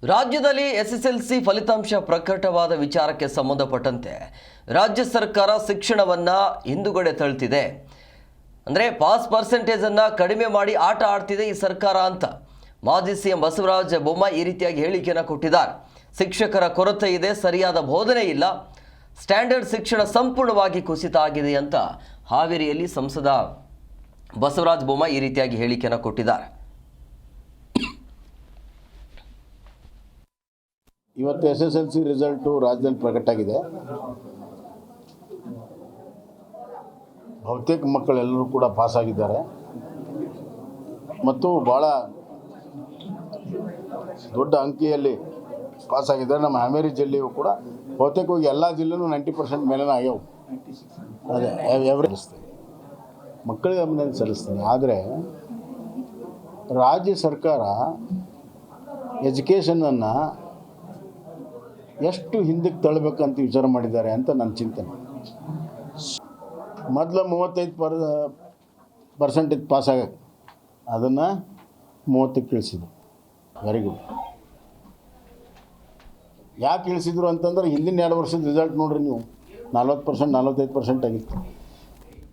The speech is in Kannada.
ರಾಜ್ಯದಲ್ಲಿ ಎಸ್ಎಸ್ಎಲ್ಸಿ ಫಲಿತಾಂಶ ಪ್ರಕಟವಾದ ವಿಚಾರಕ್ಕೆ ಸಂಬಂಧಪಟ್ಟಂತೆ ರಾಜ್ಯ ಸರ್ಕಾರ ಶಿಕ್ಷಣವನ್ನು ಹಿಂದುಗಡೆ ತಳ್ತಿದೆ. ಅಂದರೆ ಪಾಸ್ ಪರ್ಸೆಂಟೇಜನ್ನು ಕಡಿಮೆ ಮಾಡಿ ಆಟ ಆಡ್ತಿದೆ ಈ ಸರ್ಕಾರ ಅಂತ ಮಾಜಿ ಸಿಎಂ ಬಸವರಾಜ ಬೊಮ್ಮಾಯಿ ಈ ರೀತಿಯಾಗಿ ಹೇಳಿಕೆಯನ್ನು ಕೊಟ್ಟಿದ್ದಾರೆ. ಶಿಕ್ಷಕರ ಕೊರತೆ ಇದೆ, ಸರಿಯಾದ ಬೋಧನೆ ಇಲ್ಲ, ಸ್ಟ್ಯಾಂಡರ್ಡ್ ಶಿಕ್ಷಣ ಸಂಪೂರ್ಣವಾಗಿ ಕುಸಿತ ಆಗಿದೆ ಅಂತ ಹಾವೇರಿಯಲ್ಲಿ ಸಂಸದ ಬಸವರಾಜ ಬೊಮ್ಮಾಯಿ ಈ ರೀತಿಯಾಗಿ ಹೇಳಿಕೆಯನ್ನು ಕೊಟ್ಟಿದ್ದಾರೆ. ಇವತ್ತು SSLC ರಿಸಲ್ಟು ರಾಜ್ಯದಲ್ಲಿ ಪ್ರಕಟ ಆಗಿದೆ. ಬಹುತೇಕ ಮಕ್ಕಳೆಲ್ಲರೂ ಕೂಡ ಪಾಸ್ ಆಗಿದ್ದಾರೆ ಮತ್ತು ಭಾಳ ದೊಡ್ಡ ಅಂಕಿಯಲ್ಲಿ ಪಾಸ್ ಆಗಿದ್ದಾರೆ. ನಮ್ಮ ಹಾವೇರಿ ಜಿಲ್ಲೆಯೂ ಕೂಡ ಬಹುತೇಕವಾಗಿ ಎಲ್ಲ ಜಿಲ್ಲೆನೂ 90% ಮೇಲೇ ಆಗ್ಯಾವು. ಅದೇ ಎವರೇಜ್ ಮಕ್ಕಳಿಗೆ ಅಭಿನಂದನೆ ಸಲ್ಲಿಸ್ತೀನಿ. ಆದರೆ ರಾಜ್ಯ ಸರ್ಕಾರ ಎಜುಕೇಷನನ್ನು ಎಷ್ಟು ಹಿಂದಕ್ಕೆ ತಳ್ಳಬೇಕಂತ ವಿಚಾರ ಮಾಡಿದ್ದಾರೆ ಅಂತ ನನ್ನ ಚಿಂತನೆ. ಮೊದಲು 35% ಪಾಸ್ ಆಗಕ್ಕೆ ಅದನ್ನು 30ಕ್ಕೆ ಇಳಿಸಿದ್ರು. Very good. ಯಾಕೆ ಇಳಿಸಿದ್ರು ಅಂತಂದ್ರೆ ಹಿಂದಿನ 2 ವರ್ಷದ ರಿಸಲ್ಟ್ ನೋಡ್ರಿ ನೀವು, 40% 45% ಆಗಿತ್ತು.